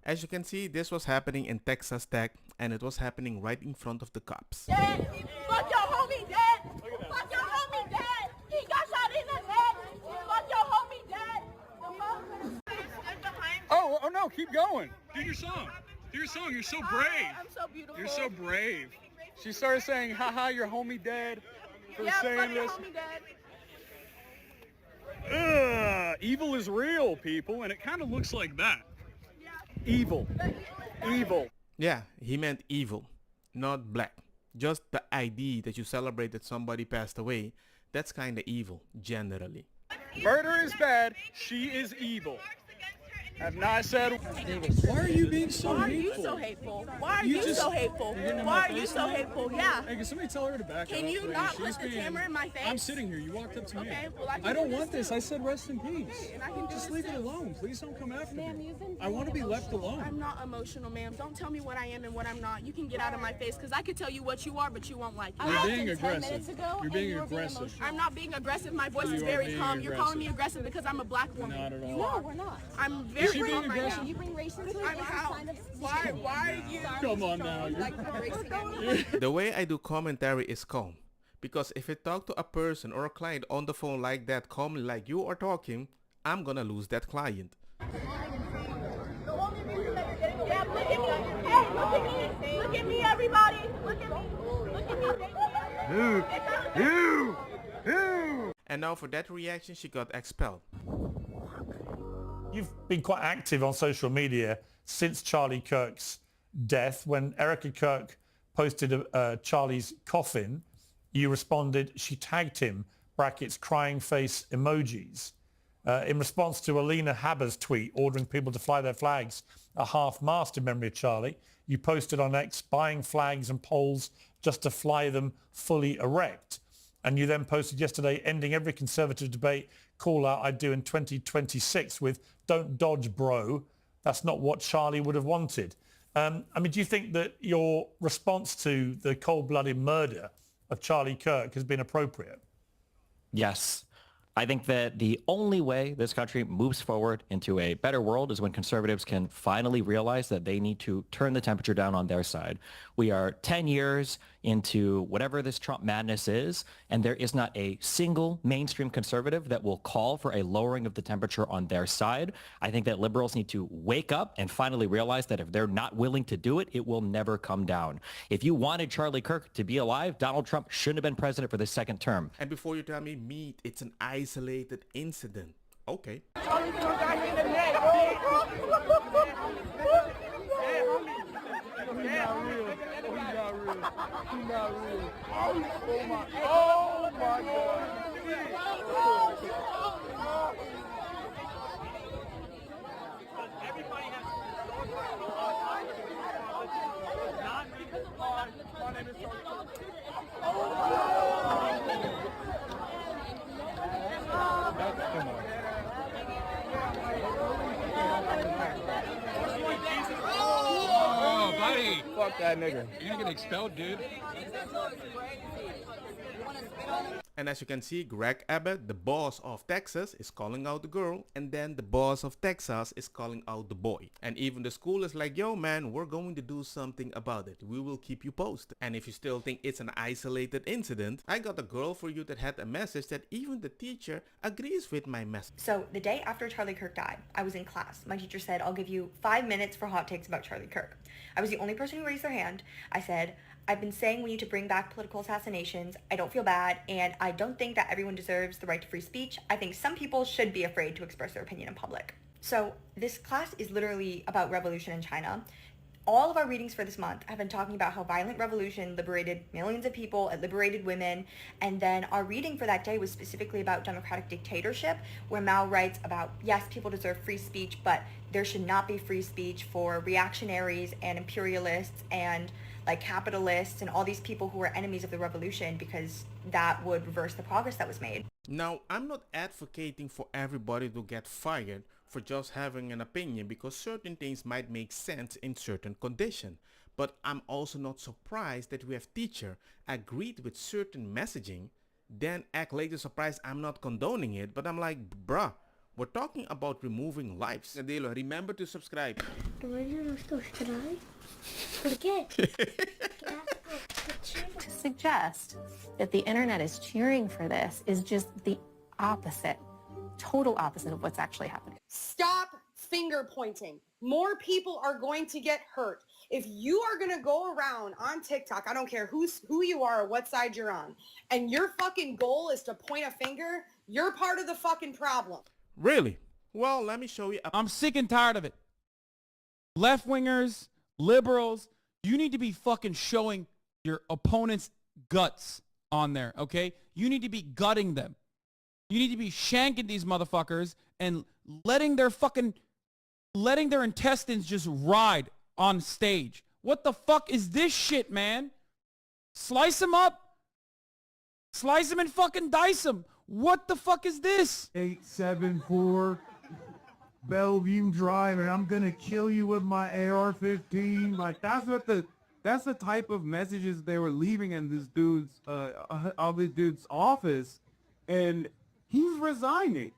As you can see, this was happening in Texas Tech, and it was happening right in front of the cops. Dead. Fuck your homie dead. Fuck your homie dead. He got shot in the head. Fuck your homie dead. Oh no, keep going. Do your song. Do your song. You're so brave. I'm so beautiful. You're so brave. She started saying, haha, your homie dead for saying this. Fuck your homie dead. Evil is real, people, and it kind of looks like that. Evil. Evil. Yeah, he meant evil, not black. Just the idea that you celebrate that somebody passed away, that's kind of evil, generally. Murder is bad. She is evil. Have not said. Why are you being so hateful? Why are you so hateful? Why are you so hateful? Why are you so hateful? Yeah. Hey, can somebody tell her to back up? Can you not put the camera in my face? I'm sitting here. You walked up to me. Okay, well, I don't want this. I said rest in peace. And I can Just leave it alone. Please don't come after me. Ma'am, I want to be left alone. I'm not emotional, ma'am. Don't tell me what I am and what I'm not. You can get out of my face because I could tell you what you are, but you won't like it. You're being aggressive. You're being aggressive. I'm not being aggressive. My voice is very calm. You're calling me aggressive because I'm a black woman. Not at all. No, we're not. I'm very she being calm right aggressive? now. You bring race into it. I'm how? Why are you? Come on now. The way I do commentary is calm. Because if I talk to a person or a client on the phone like that, calmly like you are talking, I'm gonna lose that client. Yeah, look at me. Hey, look at me. Look at me, everybody. Look at me. Look at me. And now for that reaction, she got expelled. You've been quite active on social media since Charlie Kirk's death. When Erica Kirk posted Charlie's coffin, you responded, she tagged him, brackets, crying face emojis. In response to Alina Haber's tweet ordering people to fly their flags at half-mast in memory of Charlie, you posted on X buying flags and poles just to fly them fully erect. And you then posted yesterday ending every conservative debate call out I'd do in 2026 with don't dodge, bro. That's not what Charlie would have wanted. I mean, do you think that your response to the cold-blooded murder of Charlie Kirk has been appropriate? Yes. I think that the only way this country moves forward into a better world is when conservatives can finally realize that they need to turn the temperature down on their side. We are 10 years into whatever this Trump madness is, and there is not a single mainstream conservative that will call for a lowering of the temperature on their side. I think that liberals need to wake up and finally realize that if they're not willing to do it, it will never come down. If you wanted Charlie Kirk to be alive, Donald Trump shouldn't have been president for the second term. And before you tell me, meat, it's an isolated incident. Okay. Oh my God. Oh, buddy. Fuck that nigga. You're gonna get expelled, dude. And as you can see, Greg Abbott, the boss of Texas, is calling out the girl, and then the boss of Texas is calling out the boy. And even the school is like, yo man, we're going to do something about it. We will keep you posted. And if you still think it's an isolated incident, I got a girl for you that had a message that even the teacher agrees with my message. So the day after Charlie Kirk died, I was in class. My teacher said, I'll give you 5 minutes for hot takes about Charlie Kirk. I was the only person who raised their hand. I said, I've been saying we need to bring back political assassinations. I don't feel bad, and I don't think that everyone deserves the right to free speech. I think some people should be afraid to express their opinion in public. So this class is literally about revolution in China. All of our readings for this month have been talking about how violent revolution liberated millions of people, it liberated women, and then our reading for that day was specifically about democratic dictatorship, where Mao writes about, yes, people deserve free speech, but there should not be free speech for reactionaries and imperialists and like capitalists and all these people who were enemies of the revolution, because that would reverse the progress that was made. Now, I'm not advocating for everybody to get fired for just having an opinion, because certain things might make sense in certain conditions. But I'm also not surprised that we have teacher agreed with certain messaging, then act later surprised I'm not condoning it. But I'm like, bruh, we're talking about removing lives. Adelo, remember to subscribe. To suggest that the internet is cheering for this is just the opposite, total opposite of what's actually happening. Stop finger pointing. More people are going to get hurt. If you are going to go around on TikTok, I don't care who you are or what side you're on, and your fucking goal is to point a finger, you're part of the fucking problem. Really? Well, let me show you. I'm sick and tired of it. Left-wingers, liberals, you need to be fucking showing your opponent's guts on there, okay? You need to be gutting them. You need to be shanking these motherfuckers and letting their intestines just ride on stage. What the fuck is this shit, man? Slice them up. Slice them and fucking dice them. What the fuck is this? 874 Bellevue Drive, and I'm gonna kill you with my AR-15. Like that's the type of messages they were leaving in this dude's office, and he's resigning.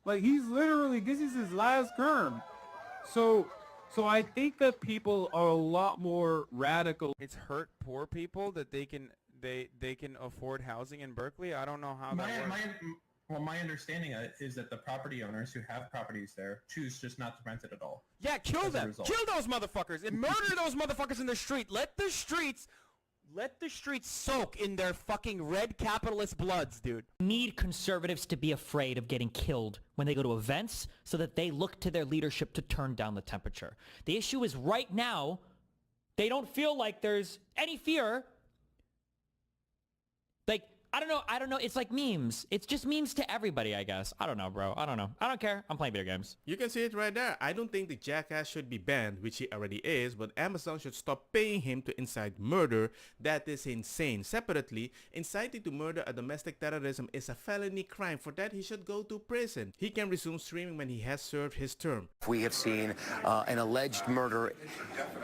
Like he's literally, this is his last term. So I think that people are a lot more radical. It's hurt poor people that they can afford housing in Berkeley. I don't know how that works. My understanding is that the property owners who have properties there choose just not to rent it at all. Yeah, kill them. Kill those motherfuckers and murder those motherfuckers in the street. Let the streets soak in their fucking red capitalist bloods, dude. Need conservatives to be afraid of getting killed when they go to events so that they look to their leadership to turn down the temperature. The issue is right now, they don't feel like there's any fear. Like, I don't know. It's like memes. It's just memes to everybody, I guess. I don't know, bro. I don't know. I don't care. I'm playing video games. You can see it right there. I don't think the jackass should be banned, which he already is, but Amazon should stop paying him to incite murder. That is insane. Separately, inciting to murder a domestic terrorism is a felony crime. For that, he should go to prison. He can resume streaming when he has served his term. We have seen an alleged murder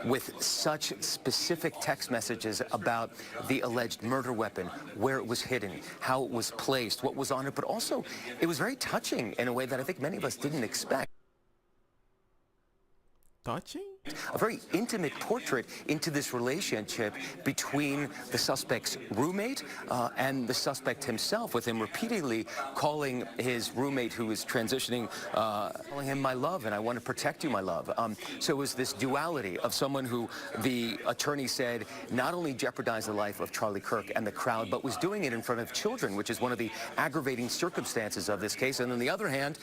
with such specific text messages about the alleged murder weapon, where it was hidden, how it was placed, what was on it, but also it was very touching in a way that I think many of us didn't expect. Touching? A very intimate portrait into this relationship between the suspect's roommate and the suspect himself, with him repeatedly calling his roommate, who is transitioning, calling him my love, and I want to protect you, my love. So it was this duality of someone who the attorney said not only jeopardized the life of Charlie Kirk and the crowd, but was doing it in front of children, which is one of the aggravating circumstances of this case. And on the other hand,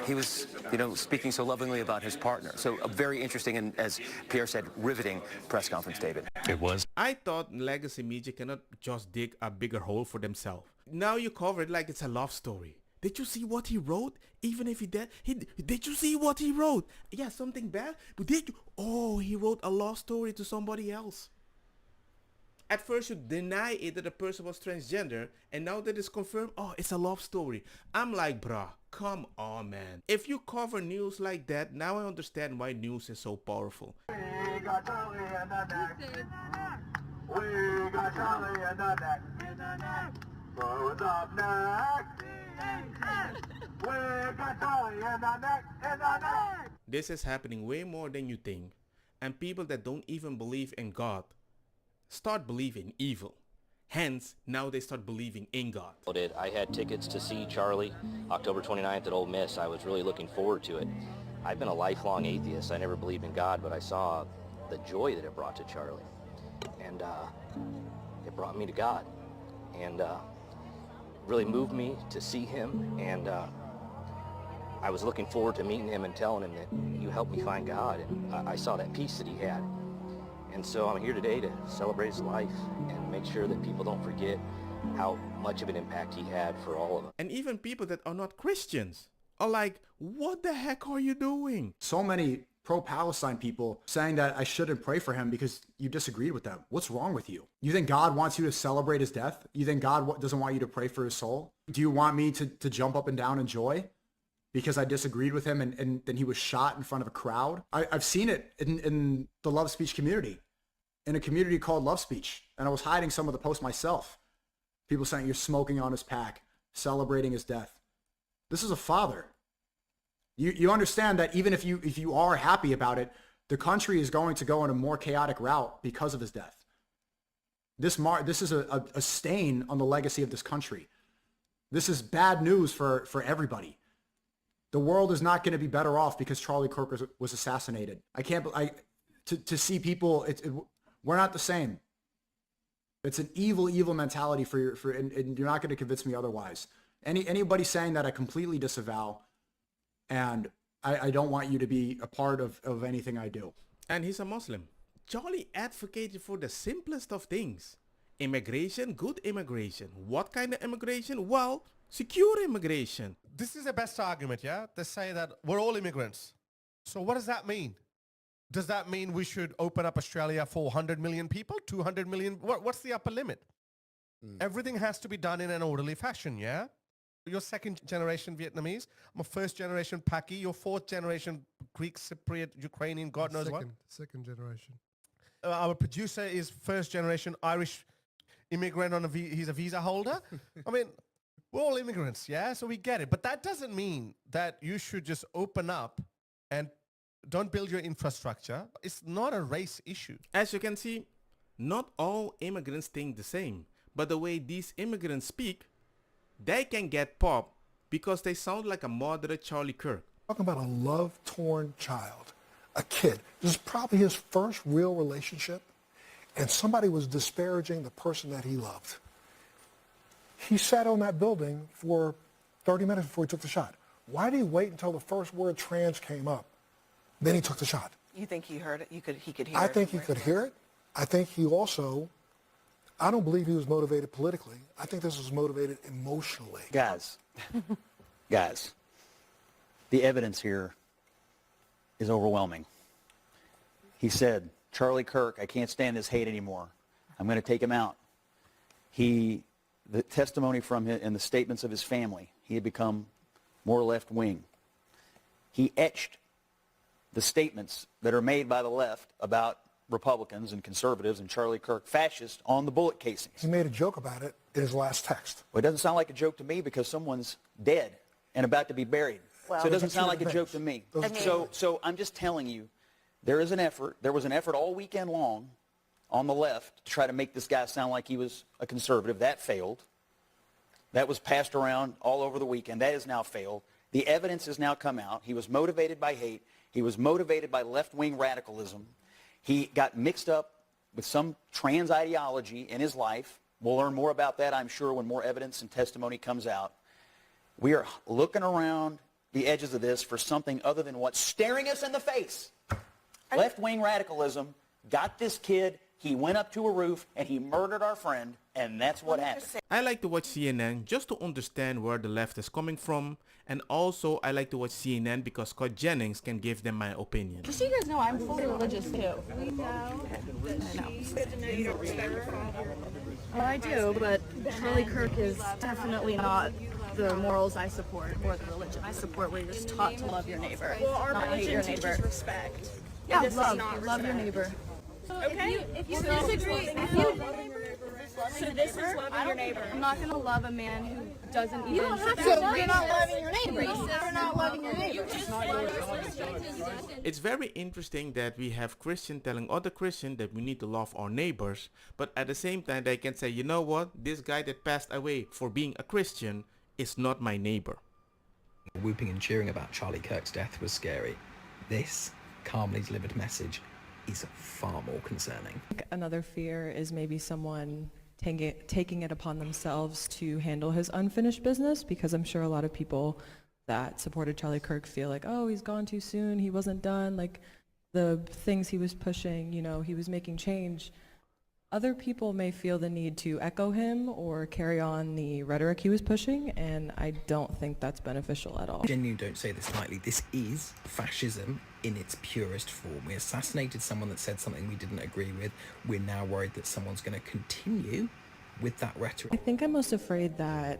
he was, speaking so lovingly about his partner. So a very interesting and, as Pierre said, riveting press conference, David. It was. I thought legacy media cannot just dig a bigger hole for themselves. Now you cover it like it's a love story. Did you see what he wrote? Even if he did, did you see what he wrote? Yeah, something bad. But did you? Oh, he wrote a love story to somebody else. At first you deny it that the person was transgender, and now that it's confirmed, oh, it's a love story. I'm like, bruh, come on, man. If you cover news like that, now I understand why news is so powerful. We got Charlie in the neck. We got Charlie in the neck. What's up next? We got Charlie in the neck. This is happening way more than you think. And people that don't even believe in God start believing evil. Hence, now they start believing in God. I had tickets to see Charlie October 29th at Ole Miss. I was really looking forward to it. I've been a lifelong atheist. I never believed in God, but I saw the joy that it brought to Charlie. And it brought me to God. And it really moved me to see him. And I was looking forward to meeting him and telling him that you helped me find God. And I saw that peace that he had. And so I'm here today to celebrate his life and make sure that people don't forget how much of an impact he had for all of us. And even people that are not Christians are like, what the heck are you doing? So many pro-Palestine people saying that I shouldn't pray for him because you disagreed with them. What's wrong with you? You think God wants you to celebrate his death? You think God doesn't want you to pray for his soul? Do you want me to jump up and down in joy because I disagreed with him and then he was shot in front of a crowd? I've seen it in the love speech community. in a community called Love Speech, and I was hiding some of the posts myself. People saying you're smoking on his pack, celebrating his death. This is a father. You understand that even if you are happy about it, the country is going to go in a more chaotic route because of his death. This is a stain on the legacy of this country. This is bad news for everybody. The world is not going to be better off because Charlie Kirk was assassinated. To see people, we're not the same. It's an evil mentality and you're not going to convince me otherwise. Anybody saying that, I completely disavow, and I don't want you to be a part of anything I do. And he's a Muslim. Charlie advocated for the simplest of things. Immigration, good immigration. What kind of immigration? Well, secure immigration. This is the best argument, yeah? They say that we're all immigrants. So what does that mean? Does that mean we should open up Australia for 100 million people, 200 million? What's the upper limit? Everything has to be done in an orderly fashion, yeah? You're second generation Vietnamese. I'm a first generation Paki. You're fourth generation Greek, Cypriot, Ukrainian, God knows what. Second generation. Our producer is first generation Irish immigrant he's a visa holder. I mean, we're all immigrants, yeah? So we get it. But that doesn't mean that you should just open up and don't build your infrastructure. It's not a race issue. As you can see, not all immigrants think the same. But the way these immigrants speak, they can get popped because they sound like a moderate Charlie Kirk. Talking about a love-torn child, a kid. This is probably his first real relationship, and somebody was disparaging the person that he loved. He sat on that building for 30 minutes before he took the shot. Why did he wait until the first word trans came up? Then he took the shot. You think he heard it? He could hear it? I think he could hear it. I think he also, I don't believe he was motivated politically. I think this was motivated emotionally. Guys, the evidence here is overwhelming. He said, Charlie Kirk, I can't stand this hate anymore. I'm going to take him out. The testimony from him and the statements of his family, he had become more left-wing. He etched the statements that are made by the left about Republicans and conservatives and Charlie Kirk fascist on the bullet casings. He made a joke about it in his last text. Well, it doesn't sound like a joke to me because someone's dead and about to be buried. Well, so it doesn't sound like a joke to me. So I'm just telling you, there was an effort all weekend long on the left to try to make this guy sound like he was a conservative. That failed. That was passed around all over the weekend. That has now failed. The evidence has now come out. He was motivated by hate. He was motivated by left-wing radicalism. He got mixed up with some trans ideology in his life. We'll learn more about that, I'm sure, when more evidence and testimony comes out. We are looking around the edges of this for something other than what's staring us in the face. Left-wing radicalism got this kid. He went up to a roof and he murdered our friend, and that's what happened. I like to watch CNN just to understand where the left is coming from, and also I like to watch CNN because Scott Jennings can give them my opinion. Just so you guys know, I'm fully religious too. We know. I know. Well, I do, but Charlie Kirk is definitely not the morals I support or the religion I support, where you're just taught to love your neighbor, not hate your neighbor. Respect. Yeah, love your neighbor. Okay. If you disagree, so this is loving your neighbor. I'm not gonna love a man who doesn't even. You don't have to. You're not loving your neighbor. You're not loving your neighbor. It's very interesting that we have Christian telling other Christian that we need to love our neighbors, but at the same time they can say, you know what, this guy that passed away for being a Christian is not my neighbor. Whooping and cheering about Charlie Kirk's death was scary. This calmly delivered message is far more concerning. Another fear is maybe someone taking it upon themselves to handle his unfinished business, because I'm sure a lot of people that supported Charlie Kirk feel like, oh, he's gone too soon, he wasn't done, like the things he was pushing, you know, he was making change. Other people may feel the need to echo him or carry on the rhetoric he was pushing, and I don't think that's beneficial at all. Genuinely don't say this lightly. This is fascism in its purest form. We assassinated someone that said something we didn't agree with. We're now worried that someone's going to continue with that rhetoric. I think I'm most afraid that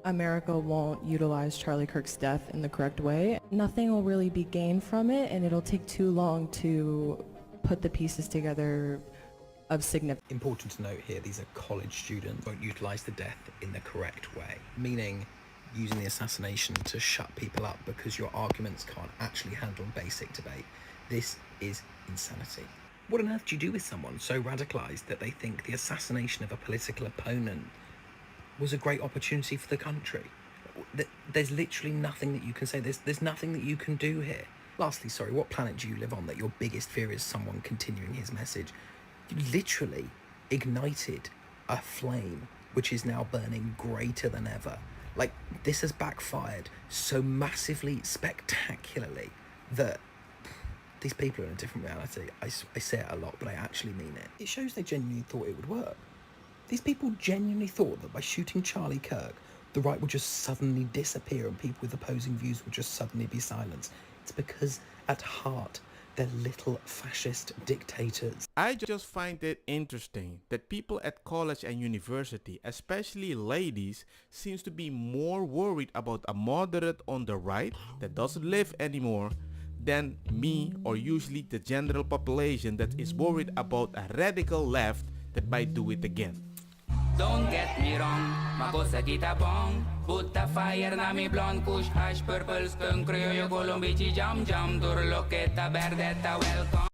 America won't utilize Charlie Kirk's death in the correct way. Nothing will really be gained from it, and it'll take too long to put the pieces together of significance. Important to note here, these are college students. Won't utilize the death in the correct way, meaning using the assassination to shut people up because your arguments can't actually handle basic debate. This is insanity. What on earth do you do with someone so radicalized that they think the assassination of a political opponent was a great opportunity for the country? There's literally nothing that you can say. There's nothing that you can do here. Lastly, sorry, what planet do you live on that your biggest fear is someone continuing his message? You literally ignited a flame which is now burning greater than ever. Like, this has backfired so massively, spectacularly, that these people are in a different reality. I say it a lot, but I actually mean it. It shows they genuinely thought it would work. These people genuinely thought that by shooting Charlie Kirk, the right would just suddenly disappear and people with opposing views would just suddenly be silenced. It's because, at heart, they're little fascist dictators. I just find it interesting that people at college and university, especially ladies, seems to be more worried about a moderate on the right that doesn't live anymore than me, or usually the general population that is worried about a radical left that might do it again. Don't get me wrong, makosa kita bong. Put the fire na mi blonde, kush hash, purple skunk, criollo, colombici, jam, turloqueta, verdeta, welcome.